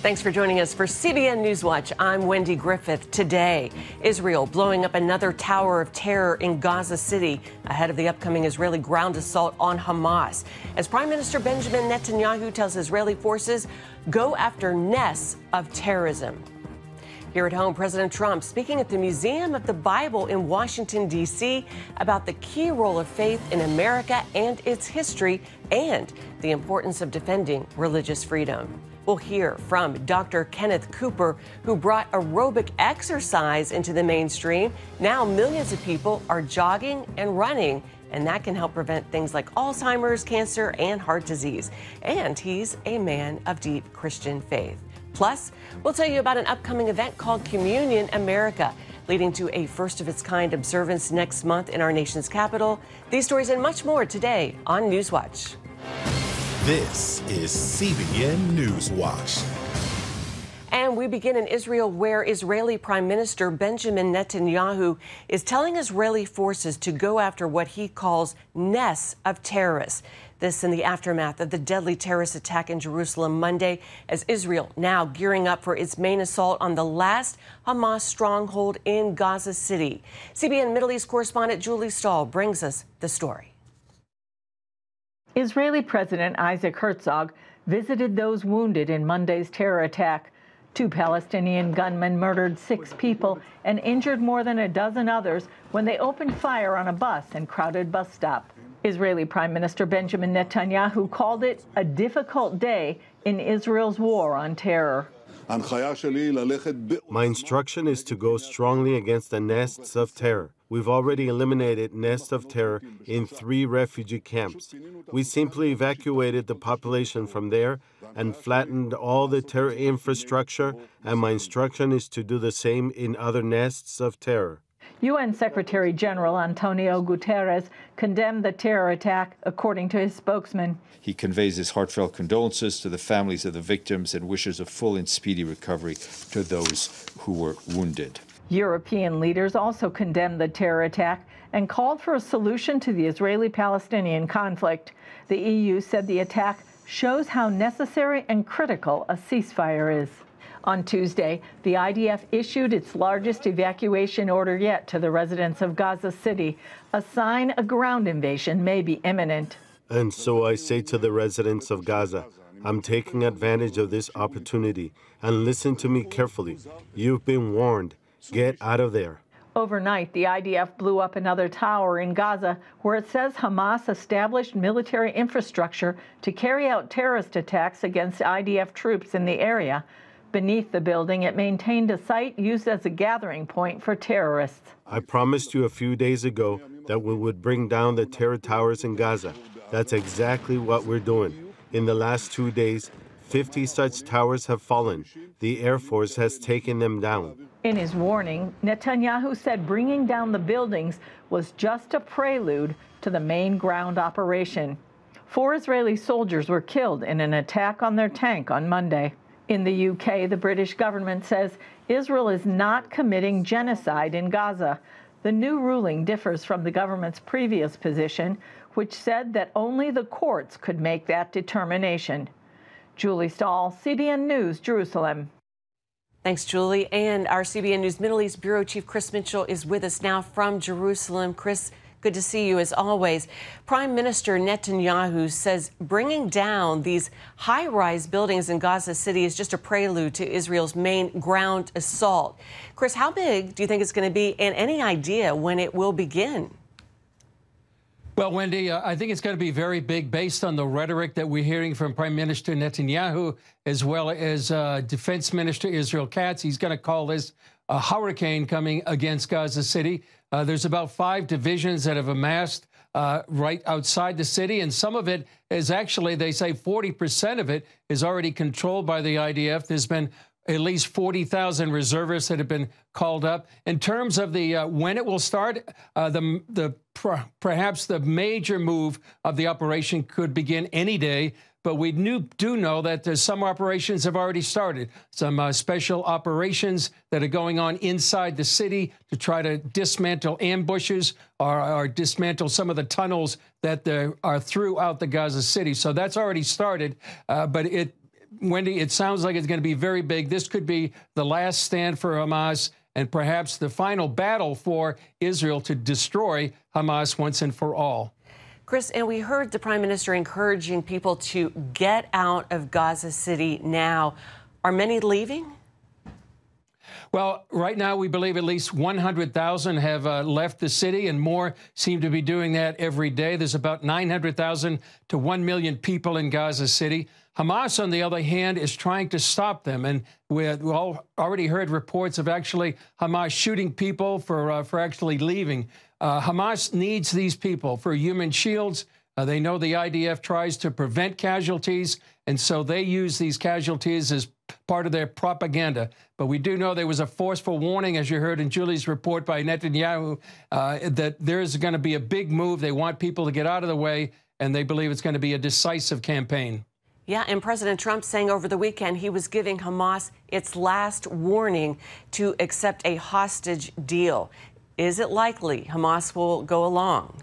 Thanks for joining us for CBN NewsWatch. I'm Wendy Griffith. Today, Israel blowing up another tower of terror in Gaza City ahead of the upcoming Israeli ground assault on Hamas. As Prime Minister Benjamin Netanyahu tells Israeli forces, go after nests of terrorism. Here at home, President Trump speaking at the Museum of the Bible in Washington, D.C. about the key role of faith in America and its history and the importance of defending religious freedom. We'll hear from Dr. Kenneth Cooper, who brought aerobic exercise into the mainstream. Now millions of people are jogging and running, and that can help prevent things like Alzheimer's, cancer, and heart disease. And he's a man of deep Christian faith. Plus, we'll tell you about an upcoming event called Communion America, leading to a first-of-its-kind observance next month in our nation's capital. These stories and much more today on NewsWatch. This is CBN NewsWatch. And we begin in Israel, where Israeli Prime Minister Benjamin Netanyahu is telling Israeli forces to go after what he calls nests of terrorists. This in the aftermath of the deadly terrorist attack in Jerusalem Monday, as Israel now gearing up for its main assault on the last Hamas stronghold in Gaza City. CBN Middle East correspondent Julie Stahl brings us the story. Israeli President Isaac Herzog visited those wounded in Monday's terror attack. 2 Palestinian gunmen murdered 6 people and injured more than a dozen others when they opened fire on a bus and crowded bus stop. Israeli Prime Minister Benjamin Netanyahu called it a difficult day in Israel's war on terror. My instruction is to go strongly against the nests of terror. We've already eliminated nests of terror in 3 refugee camps. We simply evacuated the population from there and flattened all the terror infrastructure, and my instruction is to do the same in other nests of terror. UN Secretary General Antonio Guterres condemned the terror attack, according to his spokesman. He conveys his heartfelt condolences to the families of the victims and wishes a full and speedy recovery to those who were wounded. European leaders also condemned the terror attack and called for a solution to the Israeli-Palestinian conflict. The EU said the attack shows how necessary and critical a ceasefire is. On Tuesday, the IDF issued its largest evacuation order yet to the residents of Gaza City, a sign a ground invasion may be imminent. And so I say to the residents of Gaza, I'm taking advantage of this opportunity, and listen to me carefully. You've been warned. Get out of there. Overnight, the IDF blew up another tower in Gaza where it says Hamas established military infrastructure to carry out terrorist attacks against IDF troops in the area. Beneath the building, it maintained a site used as a gathering point for terrorists. I promised you a few days ago that we would bring down the terror towers in Gaza. That's exactly what we're doing. In the last 2 days, 50 such towers have fallen. The Air Force has taken them down. In his warning, Netanyahu said bringing down the buildings was just a prelude to the main ground operation. 4 Israeli soldiers were killed in an attack on their tank on Monday. In the UK, the British government says Israel is not committing genocide in Gaza. The new ruling differs from the government's previous position, which said that only the courts could make that determination. Julie Stahl, CBN News, Jerusalem. Thanks, Julie. And our CBN News Middle East Bureau Chief Chris Mitchell is with us now from Jerusalem. Chris, good to see you as always. Prime Minister Netanyahu says bringing down these high-rise buildings in Gaza City is just a prelude to Israel's main ground assault. Chris, how big do you think it's going to be, and any idea when it will begin? Well, Wendy, I think it's going to be very big based on the rhetoric that we're hearing from Prime Minister Netanyahu, as well as Defense Minister Israel Katz. He's going to call this a hurricane coming against Gaza City. There's about 5 divisions that have amassed right outside the city, and some of it is actually, they say 40% of it is already controlled by the IDF. There's been at least 40,000 reservists that have been called up. In terms of the when it will start, perhaps the major move of the operation could begin any day. But we do know that there's some operations have already started, some special operations that are going on inside the city to try to dismantle ambushes or dismantle some of the tunnels that are throughout the Gaza City. So that's already started, but Wendy, it sounds like it's going to be very big. This could be the last stand for Hamas and perhaps the final battle for Israel to destroy Hamas once and for all. Chris, and we heard the Prime Minister encouraging people to get out of Gaza City now. Are many leaving? Well, right now we believe at least 100,000 have left the city, and more seem to be doing that every day. There's about 900,000 to 1 million people in Gaza City. Hamas, on the other hand, is trying to stop them, and we've all already heard reports of actually Hamas shooting people for actually leaving. Hamas needs these people for human shields. They know the IDF tries to prevent casualties, and so they use these casualties as part of their propaganda. But we do know there was a forceful warning, as you heard in Julie's report by Netanyahu, that there's going to be a big move. They want people to get out of the way, and they believe it's going to be a decisive campaign. Yeah, and President Trump saying over the weekend he was giving Hamas its last warning to accept a hostage deal. Is it likely Hamas will go along?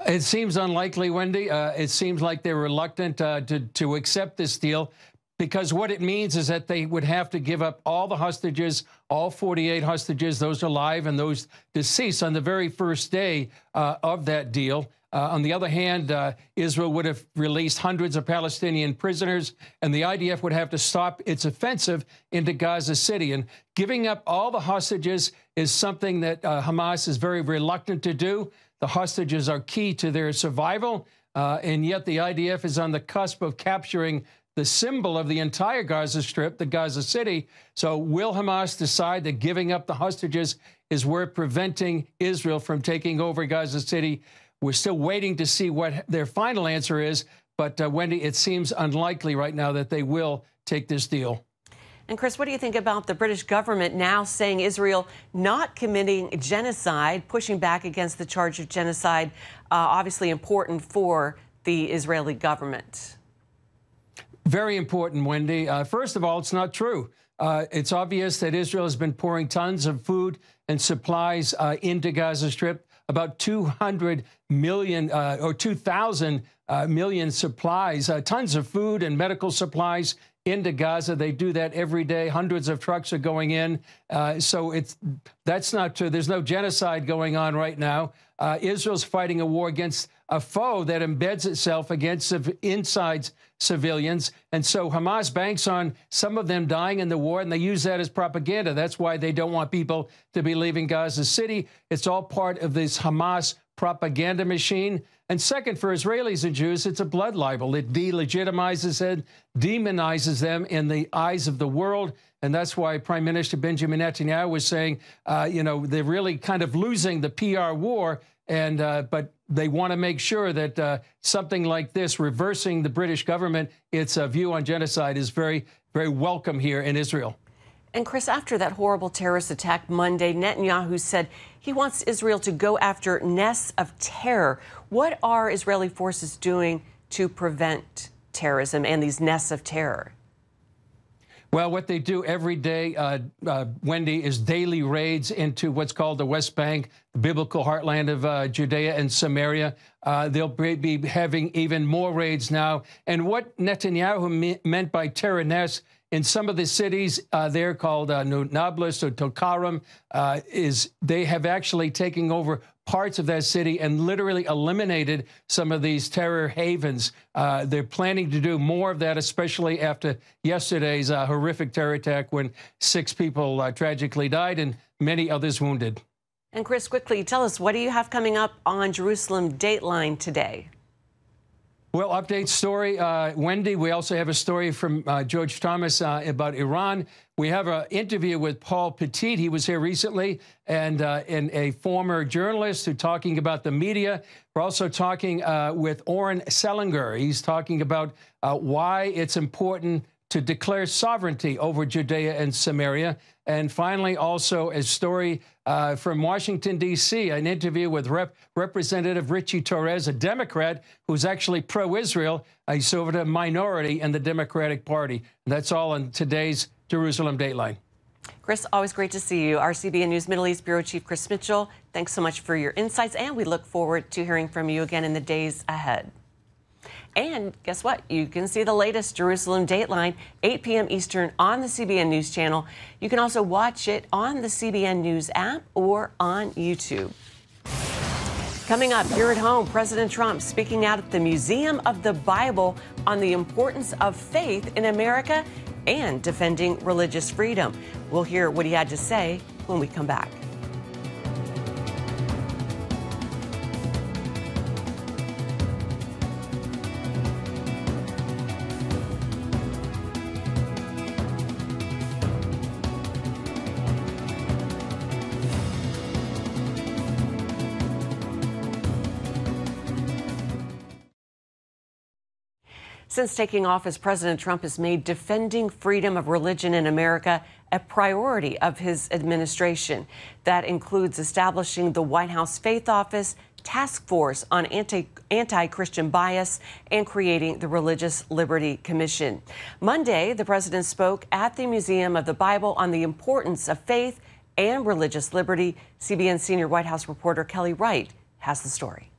It seems unlikely, Wendy. It seems like they're reluctant to accept this deal, because what it means is that they would have to give up all the hostages, all 48 hostages, those alive and those deceased, on the very first day of that deal. On the other hand, Israel would have released hundreds of Palestinian prisoners, and the IDF would have to stop its offensive into Gaza City. And giving up all the hostages is something that Hamas is very reluctant to do. The hostages are key to their survival, and yet the IDF is on the cusp of capturing the symbol of the entire Gaza Strip, the Gaza City. So will Hamas decide that giving up the hostages is worth preventing Israel from taking over Gaza City? We're still waiting to see what their final answer is. But, Wendy, it seems unlikely right now that they will take this deal. And, Chris, what do you think about the British government now saying Israel not committing genocide, pushing back against the charge of genocide, obviously important for the Israeli government? Very important, Wendy. First of all, it's not true. It's obvious that Israel has been pouring tons of food and supplies into Gaza Strip, about 200 million or 2,000 million supplies, tons of food and medical supplies into Gaza. They do that every day. Hundreds of trucks are going in. So that's not true. There's no genocide going on right now. Israel's fighting a war against a foe that embeds itself against inside civilians. And so Hamas banks on some of them dying in the war, and they use that as propaganda. That's why they don't want people to be leaving Gaza City. It's all part of this Hamas propaganda machine. And second, for Israelis and Jews, it's a blood libel. It delegitimizes and demonizes them in the eyes of the world. And that's why Prime Minister Benjamin Netanyahu was saying, they're really kind of losing the PR war. And but they want to make sure that something like this, reversing the British government, its view on genocide, is very, very welcome here in Israel. And, Chris, after that horrible terrorist attack Monday, Netanyahu said he wants Israel to go after nests of terror. What are Israeli forces doing to prevent terrorism and these nests of terror? Well, what they do every day, Wendy, is daily raids into what's called the West Bank, the biblical heartland of Judea and Samaria. They'll be having even more raids now. And what Netanyahu meant by terror nests in some of the cities there called Nablus or Tulkarem, is they have actually taken over parts of that city and literally eliminated some of these terror havens. They're planning to do more of that, especially after yesterday's horrific terror attack when 6 people tragically died and many others wounded. And Chris, quickly, tell us, what do you have coming up on Jerusalem Dateline today? Well, update story, Wendy. We also have a story from George Thomas about Iran. We have an interview with Paul Petit. He was here recently, and a former journalist who's talking about the media. We're also talking with Oren Selinger. He's talking about why it's important to declare sovereignty over Judea and Samaria. And finally, also a story from Washington, D.C., an interview with Representative Richie Torres, a Democrat who's actually pro-Israel. He's sort of a minority in the Democratic Party. And that's all on today's Jerusalem Dateline. Chris, always great to see you. Our CBN News Middle East Bureau Chief Chris Mitchell, thanks so much for your insights, and we look forward to hearing from you again in the days ahead. And guess what? You can see the latest Jerusalem Dateline, 8 p.m. Eastern on the CBN News Channel. You can also watch it on the CBN News app or on YouTube. Coming up here at home, President Trump speaking out at the Museum of the Bible on the importance of faith in America and defending religious freedom. We'll hear what he had to say when we come back. Since taking office, President Trump has made defending freedom of religion in America a priority of his administration. That includes establishing the White House Faith Office, task force on anti-Christian bias, and creating the Religious Liberty Commission. Monday, the president spoke at the Museum of the Bible on the importance of faith and religious liberty. CBN senior White House reporter Kelly Wright has the story.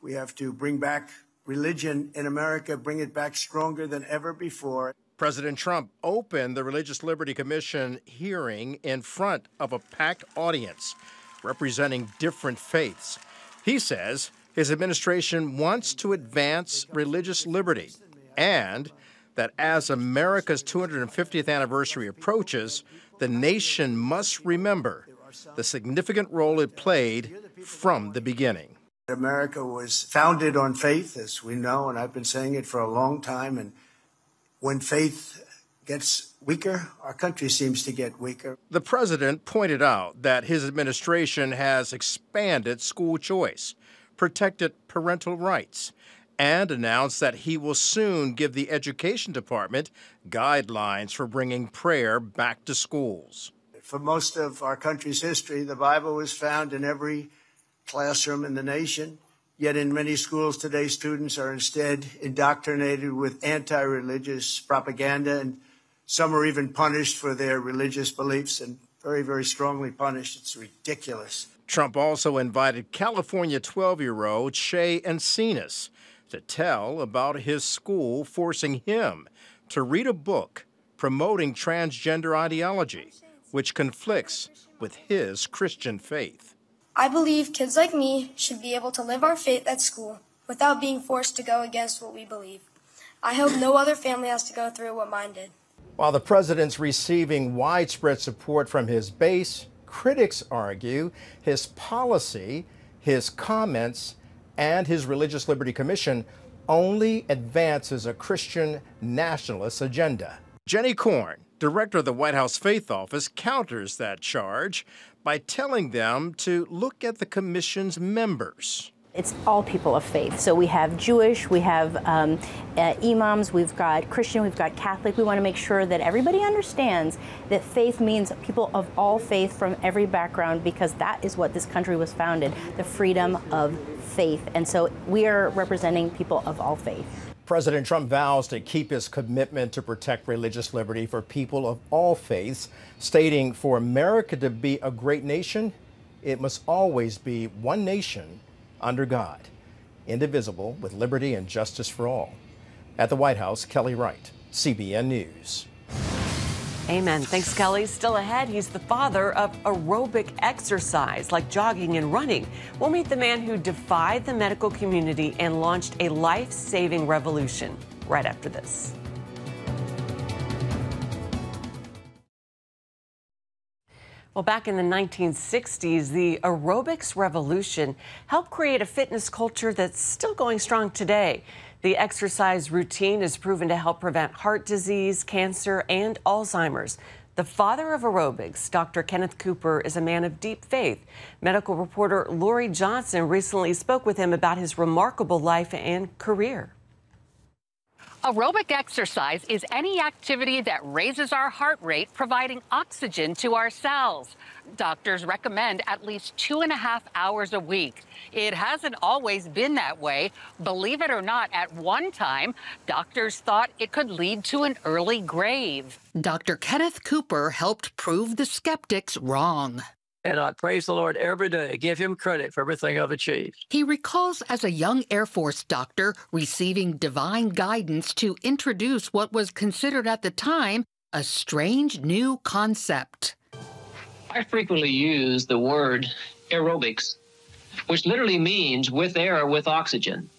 We have to bring back religion in America, bring it back stronger than ever before. President Trump opened the Religious Liberty Commission hearing in front of a packed audience representing different faiths. He says his administration wants to advance religious liberty and that as America's 250th anniversary approaches, the nation must remember the significant role it played from the beginning. America was founded on faith, as we know, and I've been saying it for a long time. And when faith gets weaker, our country seems to get weaker. The president pointed out that his administration has expanded school choice, protected parental rights, and announced that he will soon give the Education Department guidelines for bringing prayer back to schools. For most of our country's history, the Bible was found in every classroom in the nation, yet in many schools today, students are instead indoctrinated with anti-religious propaganda, and some are even punished for their religious beliefs, and very, very strongly punished. It's ridiculous. Trump also invited California 12-year-old Shay Encinas to tell about his school forcing him to read a book promoting transgender ideology, which conflicts with his Christian faith. I believe kids like me should be able to live our faith at school without being forced to go against what we believe. I hope no other family has to go through what mine did. While the president's receiving widespread support from his base, critics argue his policy, his comments, and his Religious Liberty Commission only advances a Christian nationalist agenda. Jenny Korn, director of the White House Faith Office, counters that charge by telling them to look at the commission's members. It's all people of faith. So we have Jewish, we have imams, we've got Christian, we've got Catholic. We want to make sure that everybody understands that faith means people of all faith from every background, because that is what this country was founded, the freedom of faith. And so we are representing people of all faith. President Trump vows to keep his commitment to protect religious liberty for people of all faiths, stating, for America to be a great nation, it must always be one nation under God, indivisible, with liberty and justice for all. At the White House, Kelly Wright, CBN News. Amen. Thanks, Kelly. Still ahead, he's the father of aerobic exercise, like jogging and running. We'll meet the man who defied the medical community and launched a life-saving revolution right after this. Well, back in the 1960s, the aerobics revolution helped create a fitness culture that's still going strong today. The exercise routine is proven to help prevent heart disease, cancer, and Alzheimer's. The father of aerobics, Dr. Kenneth Cooper, is a man of deep faith. Medical reporter Lorie Johnson recently spoke with him about his remarkable life and career. Aerobic exercise is any activity that raises our heart rate, providing oxygen to our cells. Doctors recommend at least 2.5 hours a week. It hasn't always been that way. Believe it or not, at one time, doctors thought it could lead to an early grave. Dr. Kenneth Cooper helped prove the skeptics wrong. And I praise the Lord every day, give him credit for everything I've achieved. He recalls as a young Air Force doctor receiving divine guidance to introduce what was considered at the time a strange new concept. I frequently use the word aerobics, which literally means with air, with oxygen.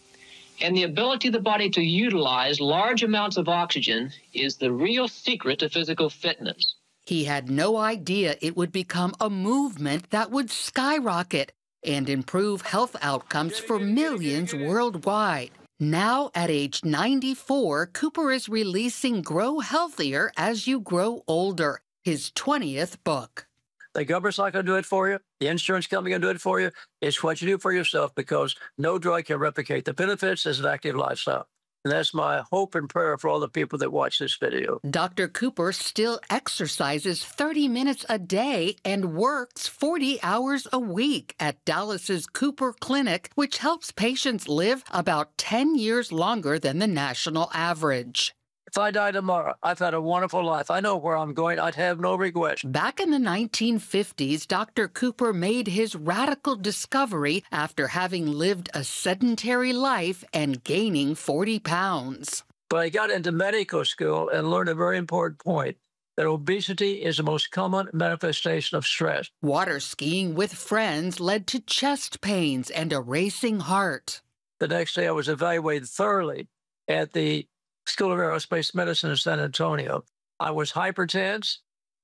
And the ability of the body to utilize large amounts of oxygen is the real secret to physical fitness. He had no idea it would become a movement that would skyrocket and improve health outcomes for millions worldwide. Now, at age 94, Cooper is releasing Grow Healthier as You Grow Older, his 20th book. The government's not going to do it for you. The insurance company going to do it for you. It's what you do for yourself, because no drug can replicate the benefits as an active lifestyle. And that's my hope and prayer for all the people that watch this video. Dr. Cooper still exercises 30 minutes a day and works 40 hours a week at Dallas's Cooper Clinic, which helps patients live about 10 years longer than the national average. If I die tomorrow, I've had a wonderful life. I know where I'm going. I'd have no regrets. Back in the 1950s, Dr. Cooper made his radical discovery after having lived a sedentary life and gaining 40 pounds. But I got into medical school and learned a very important point, that obesity is the most common manifestation of stress. Water skiing with friends led to chest pains and a racing heart. The next day, I was evaluated thoroughly at the School of Aerospace Medicine in San Antonio. I was hypertense.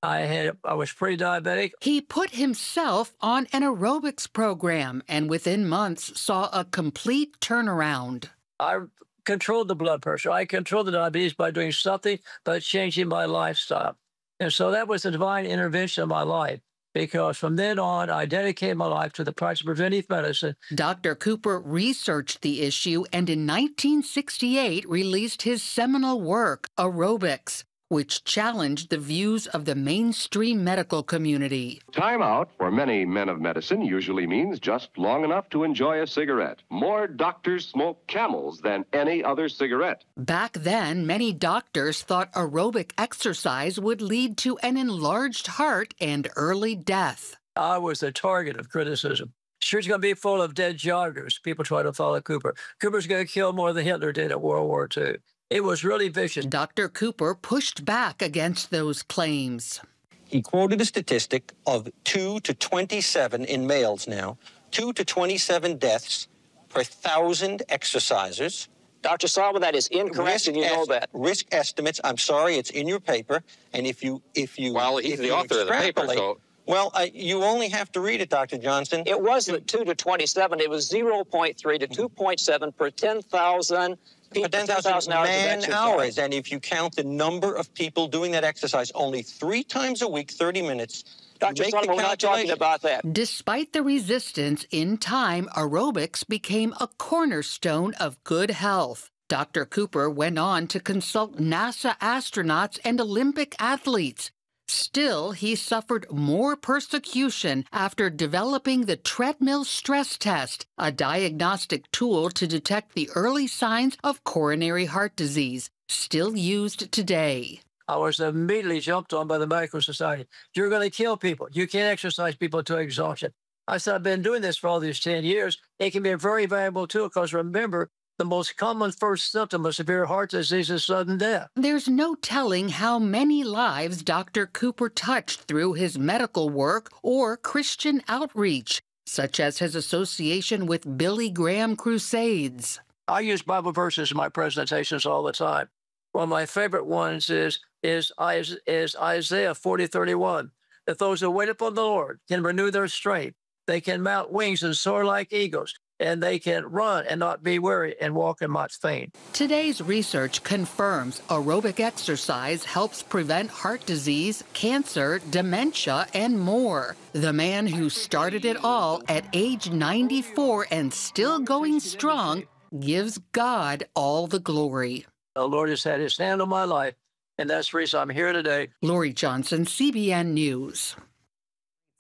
I was pre-diabetic. He put himself on an aerobics program and within months saw a complete turnaround. I controlled the blood pressure. I controlled the diabetes by doing something but changing my lifestyle. And so that was a divine intervention in my life, because from then on, I dedicated my life to the practice of preventive medicine. Dr. Cooper researched the issue and in 1968 released his seminal work, Aerobics, which challenged the views of the mainstream medical community. Time out for many men of medicine usually means just long enough to enjoy a cigarette. More doctors smoke Camels than any other cigarette. Back then, many doctors thought aerobic exercise would lead to an enlarged heart and early death. I was the target of criticism. Streets going to be full of dead joggers. People try to follow Cooper. Cooper's going to kill more than Hitler did in World War II. It was really vicious. Dr. Cooper pushed back against those claims. He quoted a statistic of 2 to 27 in males now, 2 to 27 deaths per 1,000 exercisers. Dr. Salva, that is incorrect, and you know that. Risk estimates, I'm sorry, it's in your paper, and if you Well, he's the author of the paper, so... Well, you only have to read it, Dr. Johnson. It wasn't 2 to 27. It was 0.3 to 2.7 per 10,000 people. 10,000 man-hours. And if you count the number of people doing that exercise only 3 times a week, 30 minutes, Dr. Sullivan, we're not talking about that. Despite the resistance, in time, aerobics became a cornerstone of good health. Dr. Cooper went on to consult NASA astronauts and Olympic athletes. Still, he suffered more persecution after developing the treadmill stress test, a diagnostic tool to detect the early signs of coronary heart disease, still used today. I was immediately jumped on by the Medical Society. You're going to kill people. You can't exercise people to exhaustion. I said, I've been doing this for all these 10 years. It can be a very valuable tool, because remember, the most common first symptom of severe heart disease is sudden death. There's no telling how many lives Dr. Cooper touched through his medical work or Christian outreach, such as his association with Billy Graham Crusades. I use Bible verses in my presentations all the time. One of my favorite ones is Isaiah 40:31. That those who wait upon the Lord can renew their strength. They can mount wings and soar like eagles. And they can run and not be weary and walk and not faint. Today's research confirms aerobic exercise helps prevent heart disease, cancer, dementia, and more. The man who started it all at age 94 and still going strong gives God all the glory. The Lord has had his hand on my life, and that's the reason I'm here today. Lorie Johnson, CBN News.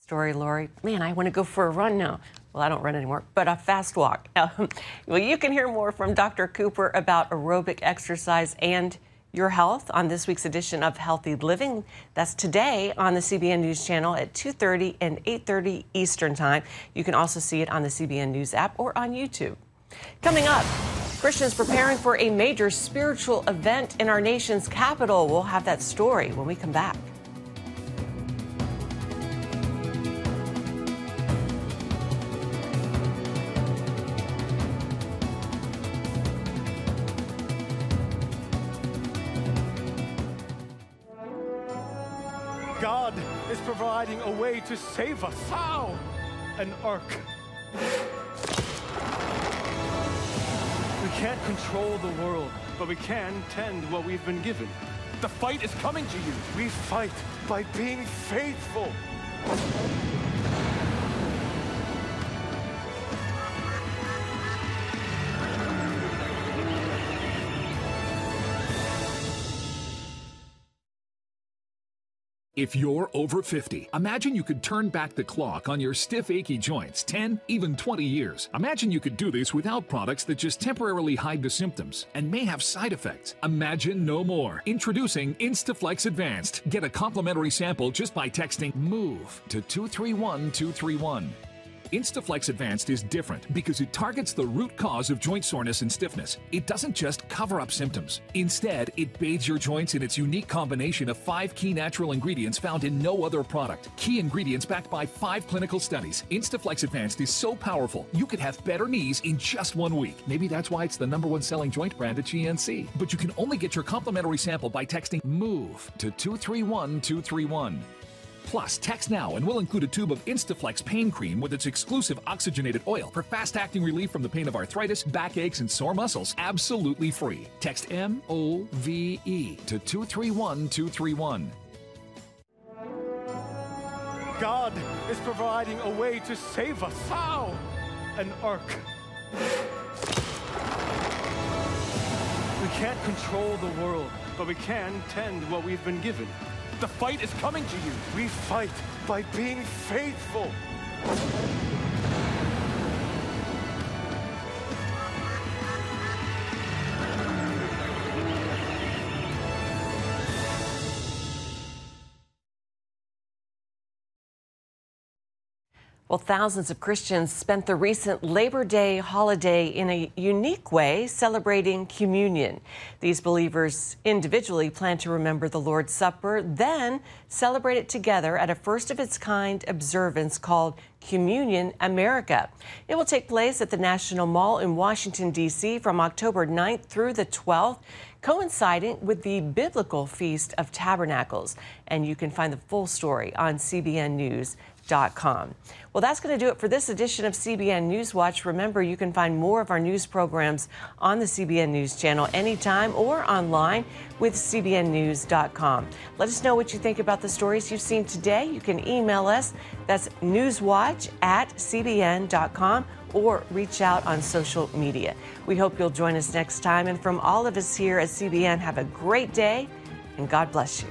Story, Lorie. Man, I want to go for a run now. Well, I don't run anymore, but a fast walk. Well, you can hear more from Dr. Cooper about aerobic exercise and your health on this week's edition of Healthy Living. That's today on the CBN News Channel at 2:30 and 8:30 Eastern Time. You can also see it on the CBN News app or on YouTube. Coming up, Christians preparing for a major spiritual event in our nation's capital. We'll have that story when we come back. God is providing a way to save us. How? An ark. We can't control the world, but we can tend what we've been given. The fight is coming to you. We fight by being faithful. If you're over 50, imagine you could turn back the clock on your stiff, achy joints 10, even 20 years. Imagine you could do this without products that just temporarily hide the symptoms and may have side effects. Imagine no more. Introducing Instaflex Advanced. Get a complimentary sample just by texting MOVE to 231231. Instaflex Advanced is different because it targets the root cause of joint soreness and stiffness. It doesn't just cover up symptoms. Instead, it bathes your joints in its unique combination of 5 key natural ingredients found in no other product. Key ingredients backed by 5 clinical studies. Instaflex Advanced is so powerful, you could have better knees in just 1 week. Maybe that's why it's the #1 selling joint brand at GNC. But you can only get your complimentary sample by texting MOVE to 231231. Plus, text now and we'll include a tube of Instaflex pain cream with its exclusive oxygenated oil for fast-acting relief from the pain of arthritis, backaches, and sore muscles, absolutely free. Text MOVE to 231231. God is providing a way to save us. How? An ark. We can't control the world, but we can tend what we've been given. The fight is coming to you. We fight by being faithful. Well, thousands of Christians spent the recent Labor Day holiday in a unique way, celebrating communion. These believers individually plan to remember the Lord's Supper, then celebrate it together at a first-of-its-kind observance called Communion America. It will take place at the National Mall in Washington, D.C. from October 9th through the 12th, coinciding with the biblical Feast of Tabernacles. And you can find the full story on CBNNews.com. Well, that's going to do it for this edition of CBN NewsWatch. Remember, you can find more of our news programs on the CBN News Channel anytime or online with CBNNews.com. Let us know what you think about the stories you've seen today. You can email us. That's newswatch@cbn.com or reach out on social media. We hope you'll join us next time. And from all of us here at CBN, have a great day and God bless you.